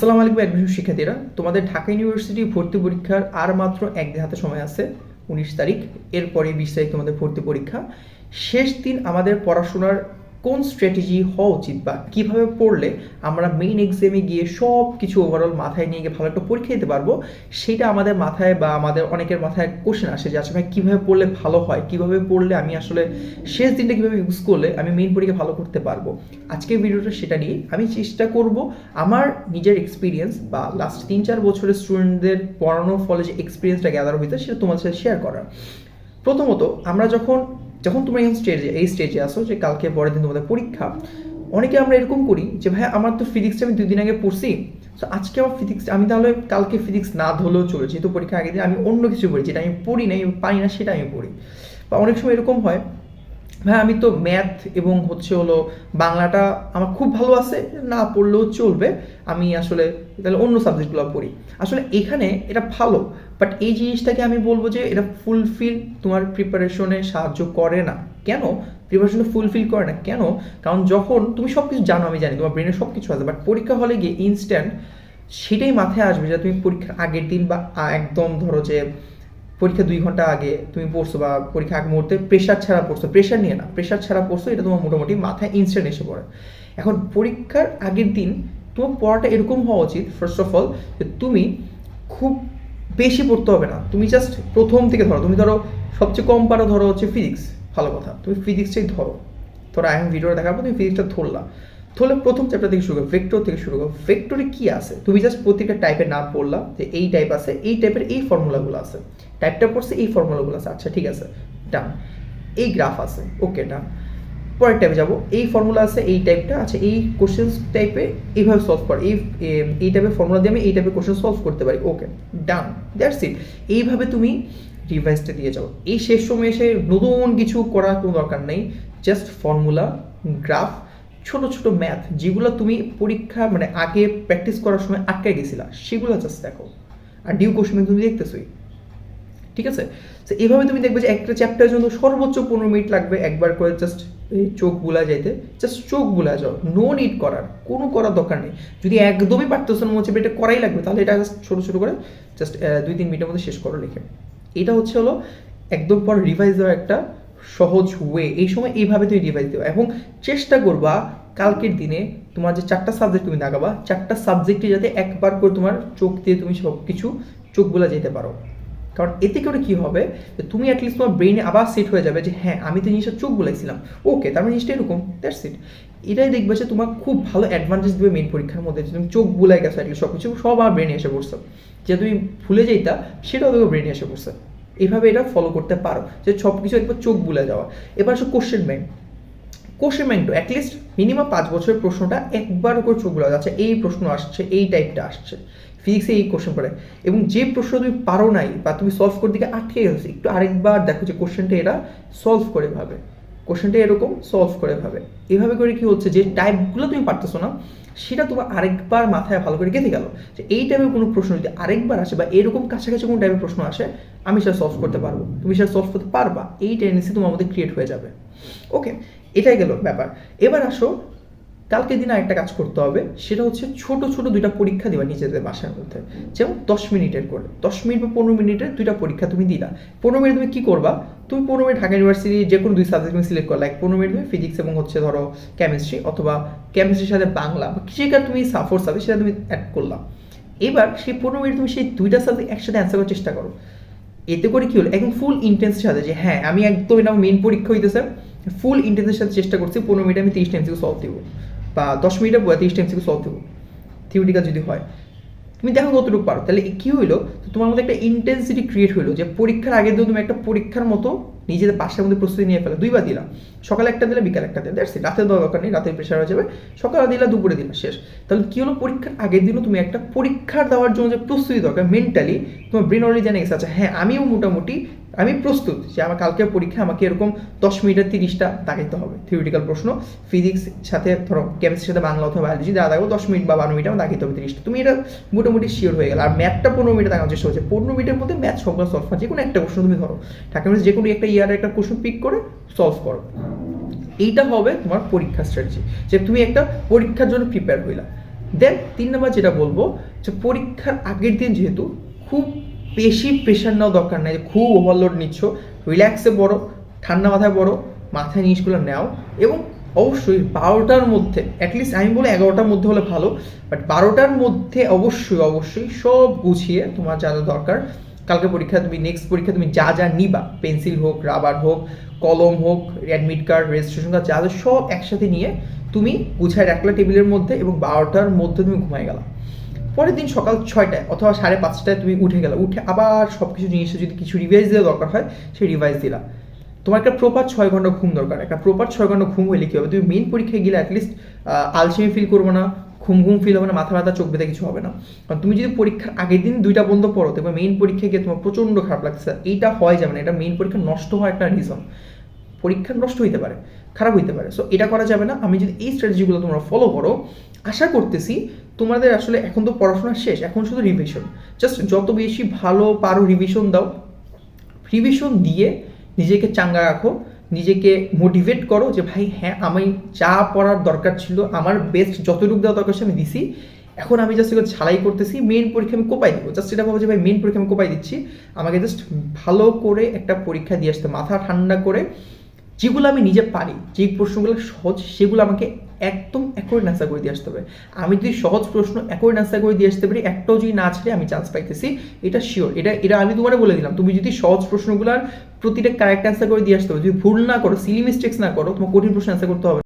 আসসালামু আলাইকুম অ্যাডমিশন শিক্ষার্থীরা, তোমাদের ঢাকা ইউনিভার্সিটি ভর্তি পরীক্ষার আর মাত্র একদিন হাতে সময় আছে, 19 তারিখ। এরপরে 20 তারিখ তোমাদের ভর্তি পরীক্ষা। শেষ দিন আমাদের পড়াশোনার কোন স্ট্র্যাটেজি হওয়া উচিত বা কীভাবে পড়লে আমরা মেইন এক্সামে গিয়ে সব কিছু ওভারঅল মাথায় নিয়ে গিয়ে ভালো একটা পরীক্ষা দিতে পারবো, সেটা আমাদের মাথায় বা আমাদের অনেকের মাথায় কোশ্চেন আসে যে আচ্ছা ভাই কীভাবে পড়লে ভালো হয়, কীভাবে পড়লে আমি আসলে শেষ দিনটা কীভাবে ইউজ করলে আমি মেইন পরীক্ষা ভালো করতে পারবো। আজকের ভিডিওটা সেটা নিয়ে আমি চেষ্টা করব আমার নিজের এক্সপিরিয়েন্স বা লাস্ট 3-4 বছরের স্টুডেন্টদের পড়ানোর ফলে যে এক্সপিরিয়েন্সটা গ্যাদার হয়েছে সেটা তোমাদের সাথে শেয়ার করার। প্রথমত আমরা যখন তোমরা এই স্টেজে আসো যে কালকে পরের দিন তোমাদের পরীক্ষা, অনেকে আমরা এরকম করি যে ভাই আমার তো ফিজিক্সটা আমি 2 দিন আগে পড়ছি, তো আজকে আমার ফিজিক্স আমি তাহলে কালকে ফিজিক্স না ধরলেও চলে, যেহেতু পরীক্ষা আগে দিন আমি অন্য কিছু পড়ি, যেটা আমি পড়ি না, আমি পারি না সেটা আমি পড়ি। বা অনেক সময় এরকম হয় ভাই আমি তো ম্যাথ এবং বাংলাটা আমার খুব ভালো আছে, না পড়লেও চলবে, আমি আসলে তাহলে অন্য সাবজেক্টগুলো পড়ি। আসলে এখানে এটা ভালো, বাট এই জিনিসটাকে আমি বলবো যে এটা ফুলফিল তোমার প্রিপারেশনে সাহায্য করে না। কেন প্রিপারেশনে ফুলফিল করে না? কেন? কারণ যখন তুমি সব কিছু জানো, আমি জানি তোমার ব্রেনে সব কিছু আছে, বাট পরীক্ষা হলে গিয়ে ইনস্ট্যান্ট সেটাই মাথায় আসবে যে তুমি পরীক্ষার আগের দিন বা একদম ধরো যে পরীক্ষা 2 ঘন্টা আগে তুমি পড়ছো বা পরীক্ষা আগ মুহূর্তে প্রেশার ছাড়া পড়ছো, প্রেশার নিয়ে না, প্রেশার ছাড়া পড়ছো, এটা তোমার মোটামুটি মাথায় ইনস্ট্যান্ট এসে পড়ে। এখন পরীক্ষার আগের দিন তোমার পড়াটা এরকম হওয়া উচিত, ফার্স্ট অফ অল যে তুমি খুব বেশি পড়তে হবে না, তুমি জাস্ট প্রথম থেকে ধরো, তুমি ধরো সবচেয়ে কম পারো ধরো হচ্ছে ফিজিক্স, ভালো কথা, তুমি ফিজিক্সটাই ধরো, ধরো এখন ভিডিওটা দেখার পর তুমি ফিজিক্সটা ধরলা, তাহলে প্রথম চ্যাপ্টার থেকে শুরু করো, ভেক্টর থেকে শুরু করো। ভেক্টরে কী আছে তুমি জাস্ট প্রত্যেকটা টাইপের নাম পড়লা, যে এই টাইপ আছে, এই টাইপের এই ফর্মুলাগুলো আছে, টাইপটা পড়ছে এই ফর্মুলাগুলো আছে, আচ্ছা ঠিক আছে ডান। এই গ্রাফ আছে, ওকে ডান। পরের টাইপে যাবো, এই ফর্মুলা আছে, এই টাইপটা আচ্ছা, এই কোশ্চেন টাইপে এইভাবে সলভ কর, এই টাইপের ফর্মুলা দিয়ে আমি এই টাইপের কোশ্চেন সলভ করতে পারি, ওকে ডান, দ্যাটস ইট। এইভাবে তুমি রিভাইজটা দিয়ে যাও। এই শেষ সময় এসে নতুন কিছু করার কোনো দরকার নেই, জাস্ট ফর্মুলা, গ্রাফ, ছোট ছোট ম্যাথ যেগুলো তুমি পরীক্ষা মানে আগে প্র্যাকটিস করার সময় আটকে গেছিলা, সেগুলো জাস্ট দেখো। আর ডিউ কোশ্চেন তুমি দেখতেছোই, ঠিক আছে? তো এইভাবে তুমি দেখবে যে একটা চ্যাপ্টারের জন্য সর্বোচ্চ 15 মিনিট লাগবে একবার করে জাস্ট চোখ বুলা যাইতে, জাস্ট চোখ বুলা যাও, নো নিড করার, কোনো করার দরকার নেই। যদি একদমই পারতেছো না, মনে হচ্ছে এটা করাই লাগবে, তাহলে এটা জাস্ট ছোটো ছোটো করে জাস্ট 2-3 মিনিটের মধ্যে শেষ করো লিখে। এটা হলো একদম পর রিভাইজ দেওয়ার একটা সহজ ওয়ে। এই সময় এইভাবে তুমি রিভাইজ দেওয়া এবং চেষ্টা করবা কালকের দিনে তোমার যে 4টা সাবজেক্ট তুমি দাগাবা, 4টা সাবজেক্টে যাতে একবার করে তোমার চোখ দিয়ে তুমি সব কিছু চোখ বোলা যেতে পারো। কারণ এতে করে কী হবে যে তুমি অ্যাটলিস্ট তোমার ব্রেনে আবার সেট হয়ে যাবে যে হ্যাঁ আমি তো জিনিসটা চোখ বুলাইছিলাম, ওকে তার মানে জিনিসটা এরকম, দ্যাটস ইট। এটাই দেখবে যে তোমার খুব ভালো অ্যাডভান্টেজ দেবে মেইন পরীক্ষার মধ্যে, যে তুমি চোখ বুলাই গেছো, অ্যাটলিস্ট সব কিছু সব আমার ব্রেনে এসে পড়ছে, যে তুমি ভুলে যেটা সেটাও দেখো ব্রেনে এসে পড়ছে। এইভাবে এটা ফলো করতে পারো যে সব কিছু একবার চোখ বুলে যাওয়া। এবার আসো কোশ্চেন ব্যাংক অ্যাটলিস্ট মিনিমাম 5 বছরের প্রশ্নটা একবার করে চোখ বুলা যাচ্ছে, এই প্রশ্ন আসছে, এই টাইপটা আসছে ফিজিক্সে, এই কোশ্চেন পড়ে, এবং যে প্রশ্ন তুমি পারো নাই বা তুমি সলভ করতে দিকে আটকে গেছো, একটু আরেকবার দেখো যে কোশ্চেনটা এরা সলভ করে ভাবে, কোশ্চেনটা এরকম সলভ করে ভাবে। এভাবে করে কি হচ্ছে যে টাইপগুলো তুমি পারতেছো না, সেটা তোমার আরেকবার মাথায় ভালো করে গেঁথে গেল যে এই টাইপের কোনো প্রশ্ন যদি আরেকবার আসে বা এরকম কাছাকাছি কোনো টাইপের প্রশ্ন আসে, আমি সেটা সলভ করতে পারবো, তুমি সেটা সলভ করতে পারবা, এই টেন্ডেন্সি তোমার মধ্যে ক্রিয়েট হয়ে যাবে। ওকে, এটাই গেল ব্যাপার। এবার আসো কালকে দিনে আরেকটা কাজ করতে হবে, সেটা হচ্ছে ছোট ছোট 2টা পরীক্ষা দিবা নিজেদের বাসার মধ্যে, যেমন 10 মিনিটের করে, 10 মিনিট বা 15 মিনিটের 2টা পরীক্ষা তুমি দিলা। 15 মিনিট তুমি কী করবা, তুমি 15 মিনিট ঢাকা ইউনিভার্সিটি যে কোনো 2 সাবজেক্ট তুমি সিলেক্ট করলা, 15 মিনিট তুমি ফিজিক্স এবং ধরো কেমিস্ট্রি, অথবা কেমিস্ট্রির সাথে বাংলা বা যেটা তুমি ফোর্থ সাবজেক্ট সেটা তুমি অ্যাড করলাম। এবার সেই 15 মিনিট তুমি সেই 2টা সাবজেক্ট একসাথে অ্যান্সার করার চেষ্টা করো। এতে করে কী হলো, একদম ফুল ইন্টেন্সের সাথে যে হ্যাঁ আমি একদম এটা মেইন পরীক্ষা হইতেছে, ফুল ইন্টেন্সের সাথে চেষ্টা করছি 15 মিনিটে আমি 30টা এমসিকিউ সলভ দিব, বা 10 মিনিটে 30টা এমসিকিউ সলভ দেবো থিওরিটিক্যাল যদি হয়। তুমি দেখো কতটুকু পারো, তাহলে কী হইলো, তোমার মধ্যে একটা ইন্টেন্সিটি ক্রিয়েট হইলো যে পরীক্ষার আগে দিয়েও তুমি একটা পরীক্ষার মতো নিজেদের বাসার মধ্যে প্রস্তুতি নিয়ে ফেলো। 2বার দিলাম, সকালে একটা দিলে বিকাল একটা দিলে, দ্যাটস ইট। রাতে দেওয়ার দরকার নেই, রাতের প্রেশার হয়ে যাবে, সকালে দিলা দুপুরে দিলা, শেষ। তাহলে কী হলো, পরীক্ষার আগের দিনও তুমি একটা পরীক্ষার দেওয়ার জন্য যে প্রস্তুতি দরকার মেন্টালি, তোমার ব্রেন অলরেডি জেনে গেছে আচ্ছা হ্যাঁ আমিও মোটামুটি আমি প্রস্তুত যে আমার কালকের পরীক্ষা আমাকে এরকম 10 মিনিটের 30টা দাগাইতে হবে থিওরিটিক্যাল প্রশ্ন, ফিজিক্স সাথে ধরো কেমিস্ট্রির সাথে বাংলা অথবা বায়োলজি যা দাগাবো 10 মিনিট বা 12 মিনিট আমার দাগাইতে হবে 30টা, তুমি এটা মোটামুটি শিওর হয়ে গেল। আর ম্যাথটা 15 মিনিটে দাগানোর চেষ্টা হচ্ছে, 15 মিনিটের মধ্যে ম্যাথ সবগুলো সলভ করা, যে কোনো একটা প্রশ্ন তুমি ধরো ঢাকা ইউনিভার্সিটি যে কোনো একটা ইয়ারের একটা কোশ্চেন পিক করে সলভ করো। এইটা হবে তোমার পরীক্ষা স্ট্র্যাটেজি, যে তুমি একটা পরীক্ষার জন্য প্রিপেয়ার হইলা। দেন 3 নম্বর যেটা বলবো যে পরীক্ষার আগের দিন যেহেতু খুব বেশি প্রেশার নেওয়া দরকার নেই, খুব ওভারলোড নিচ্ছ, রিল্যাক্সে পড়ো, ঠান্ডা মাথায় পড়ো, মাথায় জিনিসগুলো নাও, এবং অবশ্যই 12টার মধ্যে, অ্যাটলিস্ট আমি বলি 11টার মধ্যে হলে ভালো, বাট 12টার মধ্যে অবশ্যই অবশ্যই সব গুছিয়ে তোমার যা যা দরকার, কালকে পরীক্ষা তুমি নেক্সট পরীক্ষা তুমি যা যা নিবা, পেন্সিল হোক, রাবার হোক, কলম হোক, অ্যাডমিট কার্ড, রেজিস্ট্রেশন কার্ড, যা যা সব একসাথে নিয়ে তুমি গুছায় রাখলা টেবিলের মধ্যে, এবং 12টার মধ্যে তুমি ঘুমায় গেলা। পরের দিন সকাল 6টায় অথবা 5:30টায় তুমি উঠে গেলা, উঠে আবার সব কিছু জিনিসটা যদি কিছু রিভাইজ দেওয়া দরকার হয় সেই রিভাইজ দিলা। তোমার একটা প্রপার 6 ঘন্টা ঘুম দরকার। একটা প্রপার 6 ঘন্টা ঘুম হলে কী হবে, তুমি মেইন পরীক্ষায় গেলে অ্যাটলিস্ট আলসেমি ফিল করবে না, ঘুম ফিল হবে না, মাথা ব্যথা, চোখ ব্যথা কিছু হবে না। কারণ তুমি যদি পরীক্ষার আগের দিন 2টা বন্ধ পড়ো, তবে মেইন পরীক্ষায় গিয়ে তোমার প্রচণ্ড খারাপ লাগছে, এইটা হয় যাবে না, এটা মেইন পরীক্ষা নষ্ট হওয়ার একটা রিজন। পরীক্ষা নষ্ট হইতে পারে, খারাপ হইতে পারে, সো এটা করা যাবে না। আমি যদি এই স্ট্র্যাটেজিগুলো তোমরা ফলো করো, আশা করতেছি তোমাদের আসলে এখন তো পড়াশোনা শেষ, এখন শুধু রিভিশন, জাস্ট যত বেশি ভালো পারো রিভিশন দাও, রিভিশন দিয়ে নিজেকে চাঙ্গা রাখো, নিজেকে মোটিভেট করো যে ভাই হ্যাঁ আমি যা পড়ার দরকার ছিল, আমার বেস্ট যতটুকু দেওয়া দরকার ছিল আমি দিছি, এখন আমি জাস্ট এগুলো ঝালাই করতেছি, মেন পরীক্ষা আমি কোপাই দেবো। জাস্ট এটা ভাবো যে ভাই মেন পরীক্ষা আমি কোপাই দিচ্ছি, আমাকে জাস্ট ভালো করে একটা পরীক্ষা দিয়ে আসতে, মাথা ঠান্ডা করে যেগুলো আমি নিজে পারি, যে প্রশ্নগুলো সহজ সেগুলো আমাকে একদম অ্যাকোর্ড অ্যান্সার করে দিয়ে আসতে হবে। আমি যদি সহজ প্রশ্ন অ্যাকোর্ড অ্যান্সার করে দিয়ে আসতে পারি, একটাও যদি না ছেড়ে আমি চান্স পাইতেছি, এটা শিওর। এটা আমি তোমারে বলে দিলাম, তুমি যদি সহজ প্রশ্নগুলোর প্রতিটা কারেক্ট অ্যান্সার করে দিয়ে আসতে হবে, যদি ভুল না করো, সিলি মিস্টেক্স না করো, তোমার কঠিন প্রশ্ন অ্যান্সার করতে হবে।